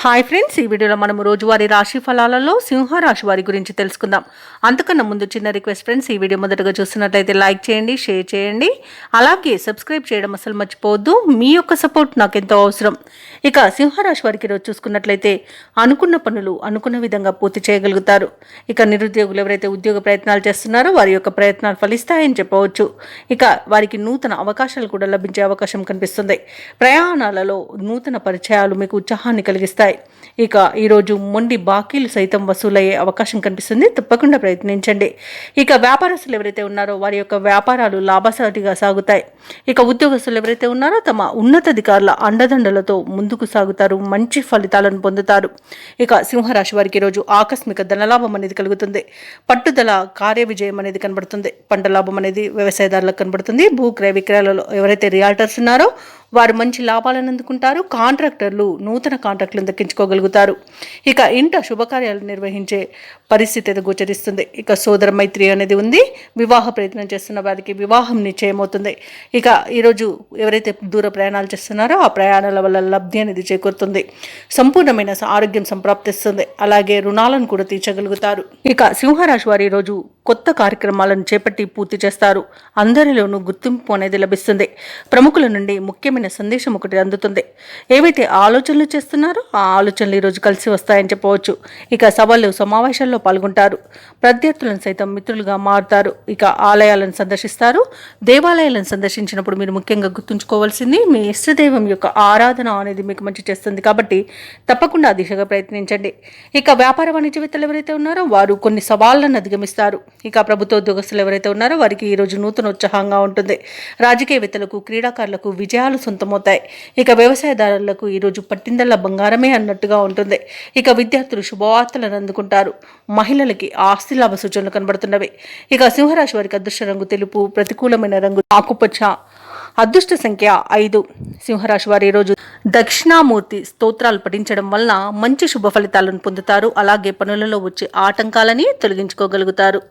Hi friends, ఈ వీడియోలో మనం రోజువారీ రాశి ఫలాలలో సింహరాశి వారి గురించి తెలుసుకుందాం. అంతకన్నా ముందు చిన్న రిక్వెస్ట్ ఫ్రెండ్స్, ఈ వీడియో మొదటగా చూస్తున్నట్లయితే లైక్ చేయండి, షేర్ చేయండి, అలాగే సబ్స్క్రైబ్ చేయడం అసలు మర్చిపోవద్దు. మీ యొక్క సపోర్ట్ నాకు ఎంతో అవసరం. ఇక సింహరాశి వారికి ఈరోజు చూసుకున్నట్లయితే అనుకున్న పనులు అనుకున్న విధంగా పూర్తి చేయగలుగుతారు. ఇక నిరుద్యోగులు ఎవరైతే ఉద్యోగ ప్రయత్నాలు చేస్తున్నారో వారి యొక్క ప్రయత్నాలు ఫలిస్తాయని చెప్పవచ్చు. ఇక వారికి నూతన అవకాశాలు కూడా లభించే అవకాశం కనిపిస్తుంది. ప్రయాణాలలో నూతన పరిచయాలు మీకు ఉత్సాహాన్ని కలిగిస్తాయి. ఇక ఈరోజు మొండి బాకీలు సైతం వసూలయ్యే అవకాశం కనిపిస్తుంది. తప్పకుండా ప్రయత్నించండి. ఇక వ్యాపారస్తులు ఎవరైతే ఉన్నారో వారి యొక్క వ్యాపారాలు లాభసాటిగా సాగుతాయి. ఇక ఉద్యోగస్తులు ఎవరైతే ఉన్నారో తమ ఉన్నతాధికారుల అండదండలతో ముందుకు సాగుతారు, మంచి ఫలితాలను పొందుతారు. ఇక సింహరాశి వారికి ఈరోజు ఆకస్మిక ధనలాభం అనేది కలుగుతుంది. పట్టుదల కార్య విజయం అనేది కనబడుతుంది. పంట లాభం అనేది వ్యవసాయదారులకు కనబడుతుంది. భూ క్రయ విక్రయాలలో ఎవరైతే రియాల్టర్స్ ఉన్నారో వారు మంచి లాభాలను అందుకుంటారు. కాంట్రాక్టర్లు నూతన కాంట్రాక్టులను దక్కించుకోగలుగుతారు. ఇక ఇంట శుభకార్యాలు నిర్వహించే పరిస్థితి అయితే గోచరిస్తుంది. ఇక సోదర మైత్రి అనేది ఉంది. వివాహ ప్రయత్నం చేస్తున్న వారికి వివాహం నిశ్చయమవుతుంది. ఇక ఈరోజు ఎవరైతే దూర ప్రయాణాలు చేస్తున్నారో ఆ ప్రయాణాల వల్ల లబ్ధి అనేది చేకూరుతుంది. సంపూర్ణమైన ఆరోగ్యం సంప్రాప్తిస్తుంది. అలాగే రుణాలను కూడా తీర్చగలుగుతారు. ఇక సింహరాశి వారు ఈరోజు కొత్త కార్యక్రమాలను చేపట్టి పూర్తి చేస్తారు. అందరిలోనూ గుర్తింపు అనేది లభిస్తుంది. ప్రముఖుల నుండి ముఖ్యమైన సందేశం ఒకటి అందుతుంది. ఏవైతే ఆలోచనలు చేస్తున్నారో ఆ ఆలోచనలు ఈరోజు కలిసి వస్తాయని చెప్పవచ్చు. ఇక సభలు సమావేశాల్లో పాల్గొంటారు. ప్రత్యర్థులను సైతం మిత్రులుగా మారుతారు. ఇక ఆలయాలను సందర్శిస్తారు. దేవాలయాలను సందర్శించినప్పుడు మీరు ముఖ్యంగా గుర్తుంచుకోవాల్సింది మీ ఇష్టదైవం యొక్క ఆరాధన అనేది మీకు మంచి చేస్తుంది. కాబట్టి తప్పకుండా ఆ దిశగా ప్రయత్నించండి. ఇక వ్యాపార వాణిజ్యవేత్తలు ఎవరైతే ఉన్నారో వారు కొన్ని సవాళ్లను అధిగమిస్తారు. ఇక ప్రభుత్వ ఉద్యోగస్తులు ఎవరైతే ఉన్నారో వారికి ఈరోజు నూతన ఉత్సాహంగా ఉంటుంది. రాజకీయవేత్తలకు క్రీడాకారులకు విజయాలు సొంతమవుతాయి. ఇక వ్యవసాయదారులకు ఈరోజు పట్టిందల్ల బంగారమే అన్నట్టుగా ఉంటుంది. ఇక విద్యార్థులు శుభవార్తలను అందుకుంటారు. మహిళలకి ఆస్తి లాభ సూచనలు కనబడుతున్నవి. ఇక సింహరాశి వారికి అదృష్ట రంగు తెలుపు, ప్రతికూలమైన రంగు ఆకుపచ్చ, అదృష్ట సంఖ్య 5. సింహరాశి వారు ఈరోజు దక్షిణామూర్తి స్తోత్రాలు పఠించడం వలన మంచి శుభ ఫలితాలను పొందుతారు. అలాగే పనులలో వచ్చే ఆటంకాలని తొలగించుకోగలుగుతారు.